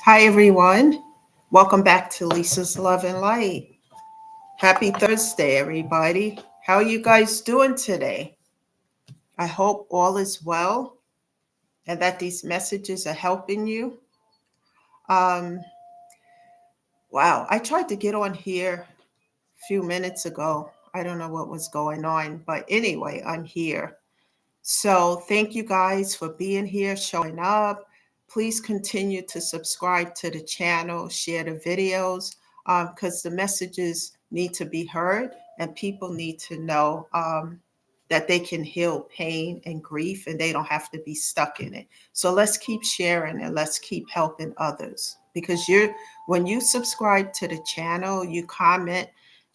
Hi, everyone. Welcome back to Lisa's Love and Light. Happy Thursday, everybody. How are you guys doing today? I hope all is well and that these messages are helping you. Um, wow, I tried to get on here a few minutes ago. I don't know what was going on, but anyway, I'm here. So, thank you guys for being here, showing up. Please continue to subscribe to the channel, share the videos, because the messages need to be heard and people need to know that they can heal pain and grief and they don't have to be stuck in it. So, let's keep sharing and let's keep helping others because when you subscribe to the channel, you comment,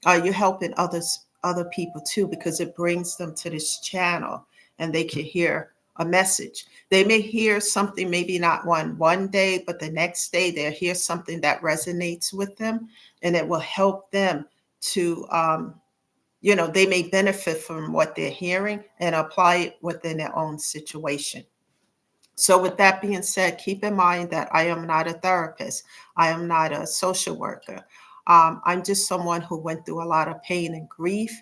you're helping other people too because it brings them to this channel and they can hear a message. They may hear something, maybe not one day, but the next day they'll hear something that resonates with them, and it will help them to, they may benefit from what they're hearing and apply it within their own situation. So, with that being said, keep in mind that I am not a therapist. I am not a social worker. I'm just someone who went through a lot of pain and grief.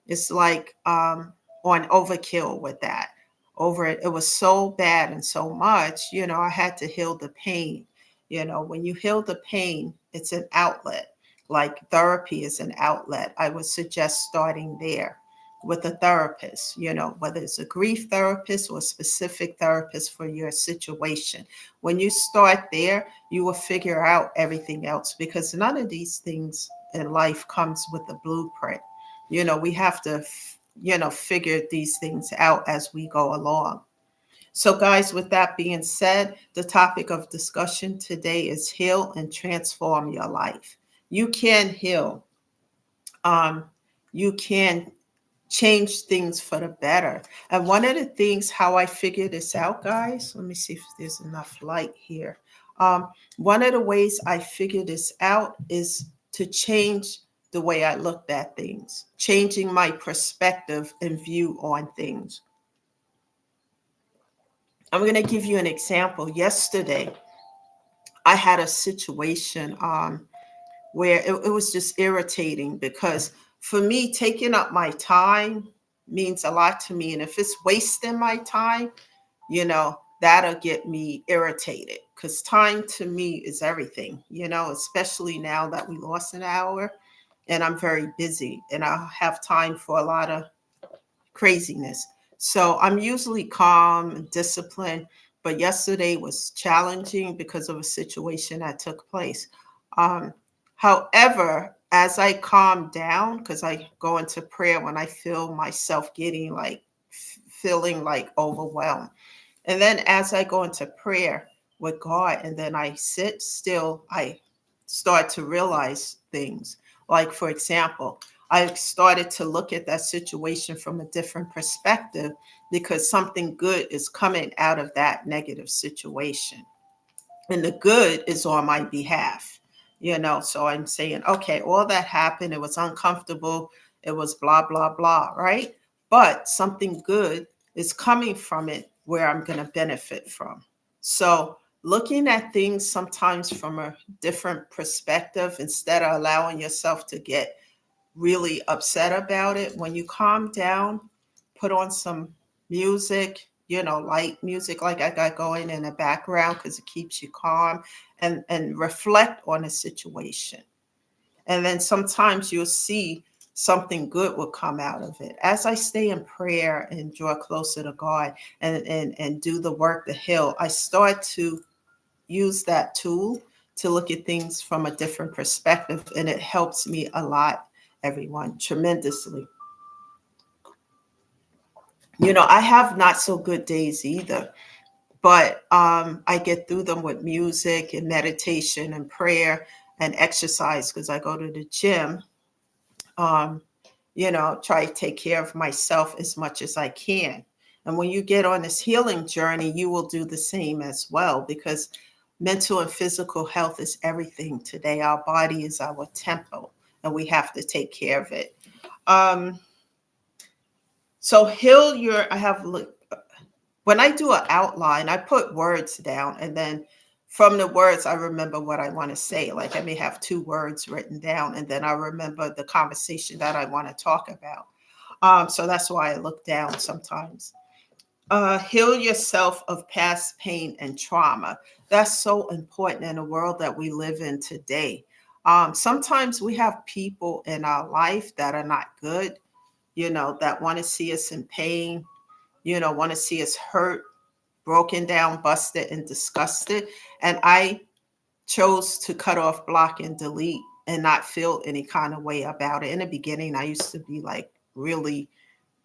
It's like on overkill with that. Over it, it was so bad and so much, I had to heal the pain. When you heal the pain, it's an outlet. Like therapy is an outlet. I would suggest starting there with a therapist, whether it's a grief therapist or a specific therapist for your situation. When you start there, you will figure out everything else because none of these things in life comes with a blueprint. We have to, figure these things out as we go along. So, guys, with that being said, the topic of discussion today is heal and transform your life. You can heal. Um, you can change things for the better. And one of the things, how I figured this out, guys, let me see if there's enough light here. One of the ways I figured this out is to change the way I looked at things, changing my perspective and view on things. I'm going to give you an example. Yesterday, I had a situation where it was just irritating because for me, taking up my time means a lot to me. And if it's wasting my time, that'll get me irritated because time to me is everything, especially now that we lost an hour and I'm very busy and I have time for a lot of craziness. So I'm usually calm and disciplined, but yesterday was challenging because of a situation that took place. Um, However, as I calm down, because I go into prayer when I feel myself getting like feeling like overwhelmed. And then as I go into prayer with God and then I sit still, I start to realize things. Like, for example, I started to look at that situation from a different perspective because something good is coming out of that negative situation. And the good is on my behalf, So I'm saying, okay, all that happened. It was uncomfortable. It was blah, blah, blah, right? But something good is coming from it where I'm going to benefit from. So looking at things sometimes from a different perspective instead of allowing yourself to get really upset about it, when you calm down, put on some music, light music like I got going in the background because it keeps you calm and reflect on a situation. And then sometimes you'll see something good will come out of it. As I stay in prayer and draw closer to God and do the work to heal, I start to use that tool to look at things from a different perspective. And it helps me a lot, everyone, tremendously. I have not so good days either, but I get through them with music and meditation and prayer and exercise because I go to the gym. Um, try to take care of myself as much as I can. And when you get on this healing journey, you will do the same as well because mental and physical health is everything today. Our body is our temple and we have to take care of it. Um, so heal your, I have, when I do an outline, I put words down and then from the words, I remember what I want to say. Like I may have two words written down, and then I remember the conversation that I want to talk about. So that's why I look down sometimes. Heal yourself of past pain and trauma. That's so important in the world that we live in today. Sometimes we have people in our life that are not good, that want to see us in pain, want to see us hurt, broken down, busted, and disgusted. And I chose to cut off, block, and delete and not feel any kind of way about it. In the beginning, I used to be like really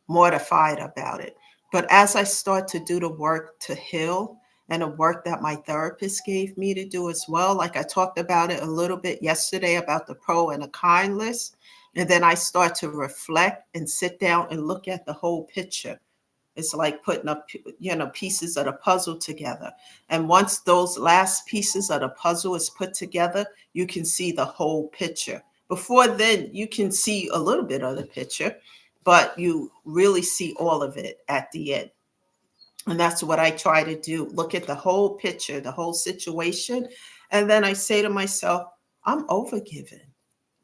mortified about it. But as I start to do the work to heal and the work that my therapist gave me to do as well, like I talked about it a little bit yesterday about the pro and the kind list. And then I start to reflect and sit down and look at the whole picture. It's like putting up, pieces of the puzzle together. And once those last pieces of the puzzle is put together, you can see the whole picture. Before then, you can see a little bit of the picture, but you really see all of it at the end. And that's what I try to do. Look at the whole picture, the whole situation. And then I say to myself, I'm overgiven.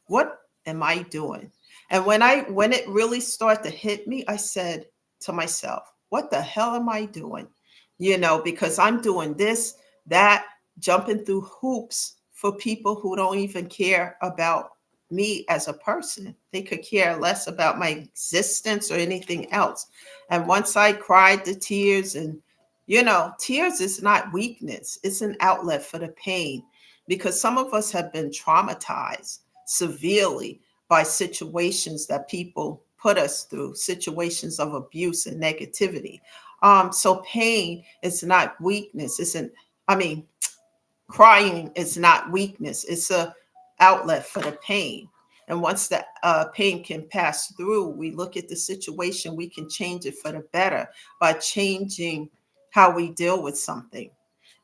What am I doing? And when it really started to hit me, I said to myself, what the hell am I doing? Because I'm doing this, that, jumping through hoops for people who don't even care about me as a person. They could care less about my existence or anything else. And once I cried the tears, and tears is not weakness, it's an outlet for the pain, because some of us have been traumatized severely by situations that people put us through, situations of abuse and negativity. So pain is not weakness. Crying is not weakness. It's a outlet for the pain. And once the pain can pass through, we look at the situation, we can change it for the better by changing how we deal with something.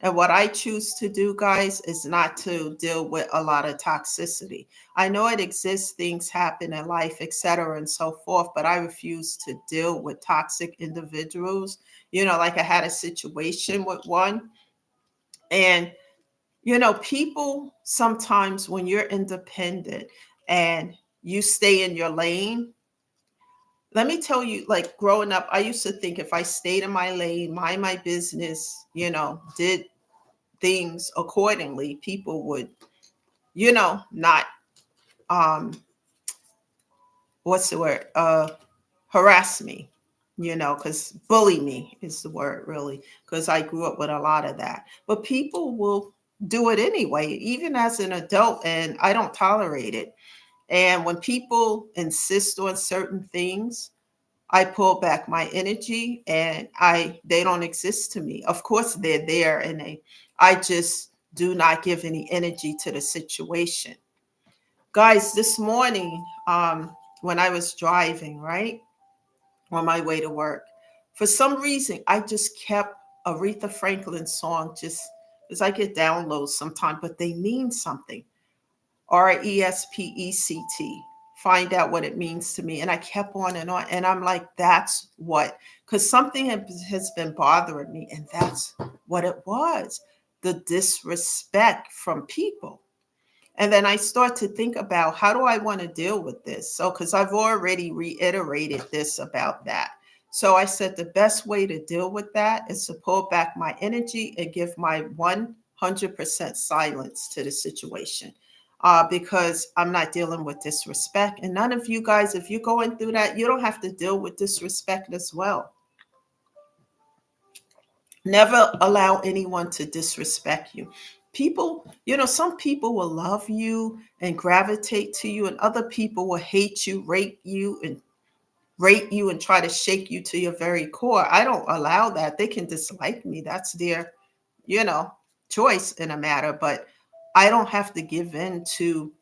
And what I choose to do, guys, is not to deal with a lot of toxicity. I know it exists, things happen in life, etc., and so forth, but I refuse to deal with toxic individuals. Like I had a situation with one, and people sometimes, when you're independent and you stay in your lane, let me tell you, like growing up, I used to think if I stayed in my lane, mind my business, did things accordingly, people would, not, um, what's the word? Harass me, because bully me is the word, really, because I grew up with a lot of that. But people will do it anyway, even as an adult, and I don't tolerate it. And when people insist on certain things, I pull back my energy, and they don't exist to me. Of course they're there, and I just do not give any energy to the situation. Guys, this morning, when I was driving, right, on my way to work, for some reason, I just kept Aretha Franklin song, just because I get downloads sometimes, but they mean something. Respect. Find out what it means to me. And I kept on and on. And I'm like, that's what, because something has been bothering me. And that's what it was, the disrespect from people. And then I start to think about, how do I want to deal with this? So, because I've already reiterated this about that. So I said the best way to deal with that is to pull back my energy and give my 100% silence to the situation. Because I'm not dealing with disrespect. And none of you guys, if you're going through that, you don't have to deal with disrespect as well. Never allow anyone to disrespect you. People, some people will love you and gravitate to you, and other people will hate you, rate you and try to shake you to your very core. I don't allow that. They can dislike me. That's their, you know, choice in a matter, but I don't have to give in to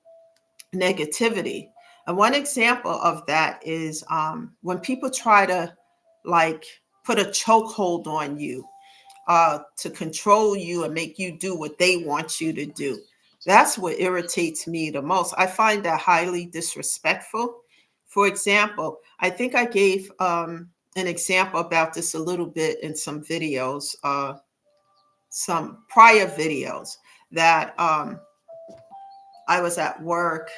negativity. And one example of that is when people try to like put a chokehold on you, to control you and make you do what they want you to do. That's what irritates me the most. I find that highly disrespectful. For example, I think I gave an example about this a little bit in some videos some prior videos that I was at work,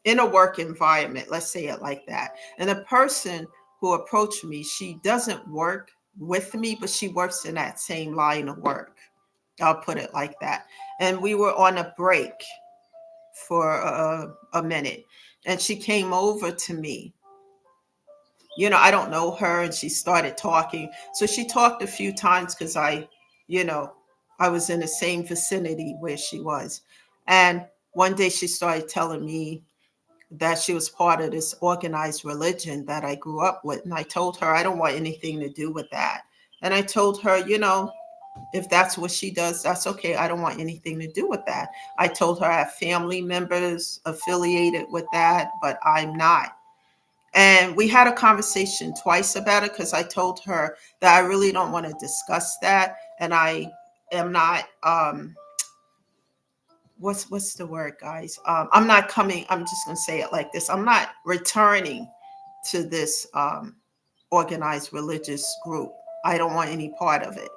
in a work environment, let's say it like that. And the person who approached me, she doesn't work with me, but she works in that same line of work. I'll put it like that. And we were on a break for a minute, and she came over to me. I don't know her, and she started talking. So she talked a few times because you know, I was in the same vicinity where she was. And one day she started telling me that she was part of this organized religion that I grew up with. And I told her I don't want anything to do with that. And I told her, if that's what she does, that's okay. I don't want anything to do with that. I told her I have family members affiliated with that, but I'm not. And we had a conversation twice about it because I told her that I really don't want to discuss that. And I am not, what's the word, guys? I'm not coming, I'm just going to say it like this. I'm not returning to this organized religious group. I don't want any part of it.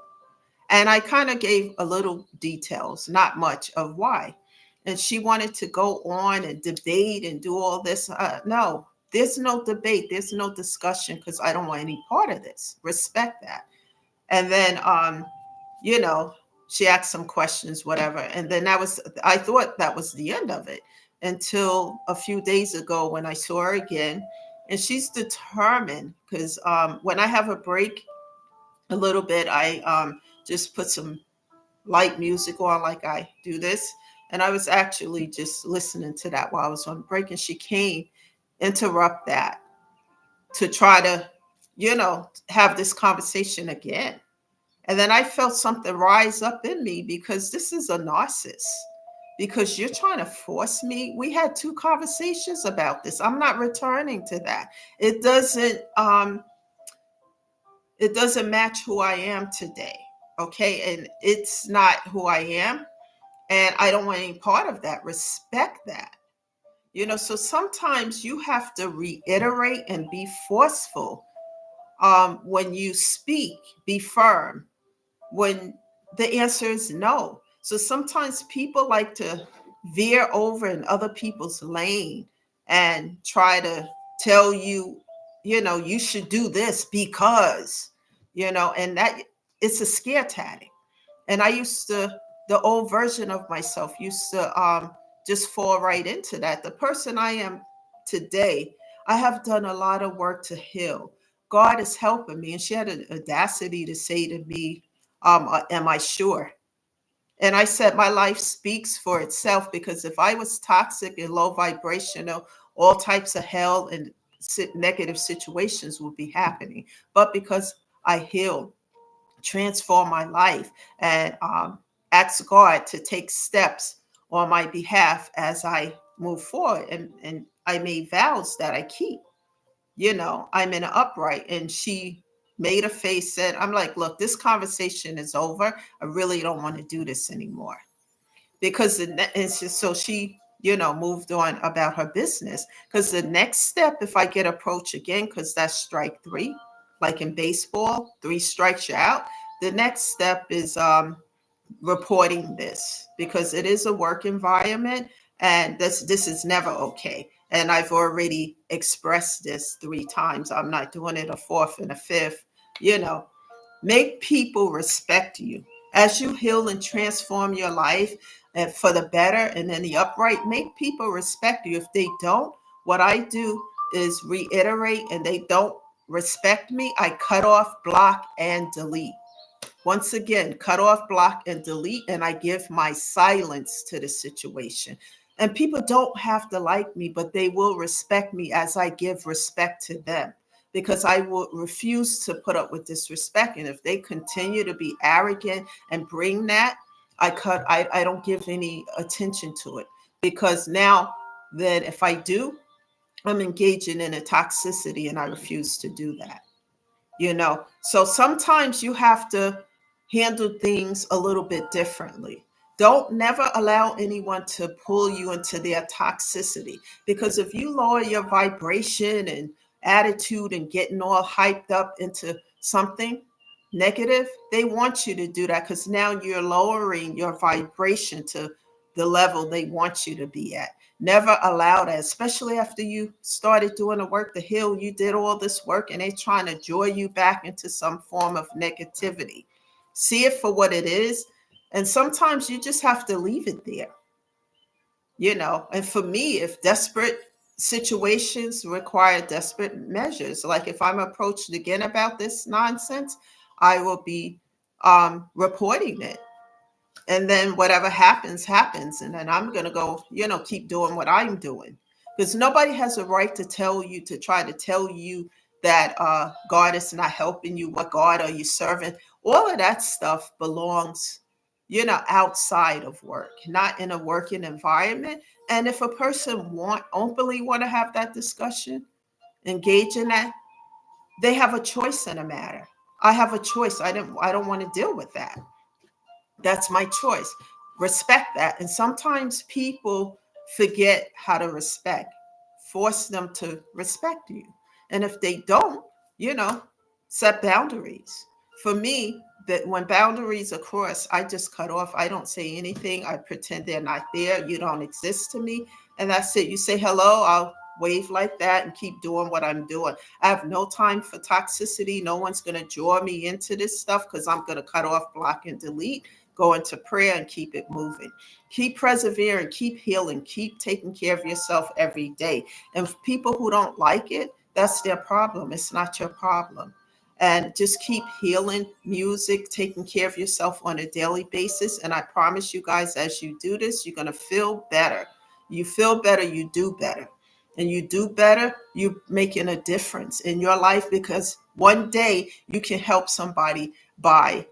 And I kind of gave a little details, not much, of why. And she wanted to go on and debate and do all this. No, there's no debate. There's no discussion because I don't want any part of this. Respect that. And then, you know, she asked some questions, whatever. And then I thought that was the end of it until a few days ago when I saw her again. And she's determined because when I have a break a little bit, I just put some light music on like I do this. And I was actually just listening to that while I was on break. And she came interrupt that to try to, have this conversation again. And then I felt something rise up in me because this is a narcissist. Because you're trying to force me. We had 2 conversations about this. I'm not returning to that. It doesn't match who I am today. Okay. And it's not who I am. And I don't want any part of that. Respect that. So sometimes you have to reiterate and be forceful when you speak, be firm when the answer is no. So sometimes people like to veer over in other people's lane and try to tell you, you should do this because, and that it's a scare tactic. And the old version of myself used to just fall right into that. The person I am today, I have done a lot of work to heal. God is helping me. And she had an audacity to say to me, am I sure? And I said, my life speaks for itself, because if I was toxic and low vibrational, all types of hell and negative situations would be happening. But because I healed, transform my life, and ask God to take steps on my behalf as I move forward. And I made vows that I keep. I'm in an upright. And she made a face, said, I'm like, look, this conversation is over. I really don't want to do this anymore. Because it's just, so she, moved on about her business. Because the next step, if I get approached again, because that's strike 3, like in baseball, 3 strikes you out. The next step is reporting this, because it is a work environment, and this is never okay. And I've already expressed this 3 times. I'm not doing it a 4th and a 5th. Make people respect you as you heal and transform your life and for the better and in the upright. Make people respect you. If they don't, what I do is reiterate, and they don't respect me, I cut off, block, and delete. Once again, cut off, block, and delete, and I give my silence to the situation. And people don't have to like me, but they will respect me as I give respect to them, because I will refuse to put up with disrespect. And if they continue to be arrogant and bring that, I don't give any attention to it, because now that if I do, I'm engaging in a toxicity, and I refuse to do that. So sometimes you have to handle things a little bit differently. Don't never allow anyone to pull you into their toxicity, because if you lower your vibration and attitude and getting all hyped up into something, negative, they want you to do that because now you're lowering your vibration to the level they want you to be at. Never allow that, especially after you started doing the work to heal. You did all this work and they're trying to draw you back into some form of negativity. See it for what it is. And sometimes you just have to leave it there, And for me, if desperate situations require desperate measures, like if I'm approached again about this nonsense, I will be reporting it. And then whatever happens, happens. And then I'm going to go, keep doing what I'm doing. Because nobody has a right to try to tell you that God is not helping you. What God are you serving? All of that stuff belongs, outside of work, not in a working environment. And if a person openly want to have that discussion, engage in that, they have a choice in a matter. I have a choice. I don't want to deal with that. That's my choice. Respect that. And sometimes people forget how to respect. Force them to respect you. And if they don't, set boundaries. For me, that when boundaries are crossed, I just cut off. I don't say anything. I pretend they're not there. You don't exist to me. And that's it. You say hello, I'll wave like that and keep doing what I'm doing. I have no time for toxicity. No one's going to draw me into this stuff because I'm going to cut off, block, and delete. Go into prayer and keep it moving. Keep persevering, keep healing, keep taking care of yourself every day. And for people who don't like it, that's their problem. It's not your problem. And just keep healing, music, taking care of yourself on a daily basis. And I promise you guys, as you do this, you're going to feel better. You feel better, you do better. And you do better, you're making a difference in your life because one day you can help somebody by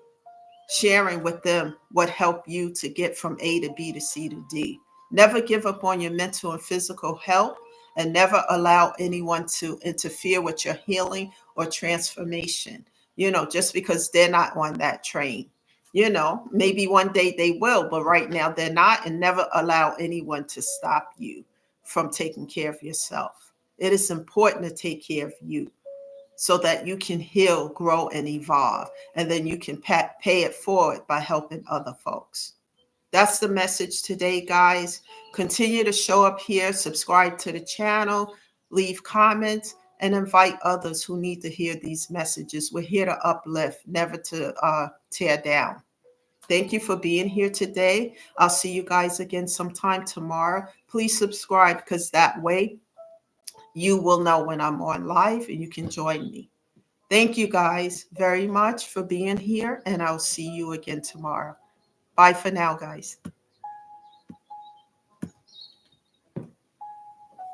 sharing with them what helped you to get from A to B to C to D. Never give up on your mental and physical health, and never allow anyone to interfere with your healing or transformation, just because they're not on that train. Maybe one day they will, but right now they're not, and never allow anyone to stop you from taking care of yourself. It is important to take care of you so that you can heal, grow, and evolve. And then you can pay it forward by helping other folks. That's the message today, guys. Continue to show up here, subscribe to the channel, leave comments, and invite others who need to hear these messages. We're here to uplift, never to tear down. Thank you for being here today. I'll see you guys again sometime tomorrow. Please subscribe because that way you will know when I'm on live and you can join me. Thank you guys very much for being here, and I'll see you again tomorrow. Bye for now, guys.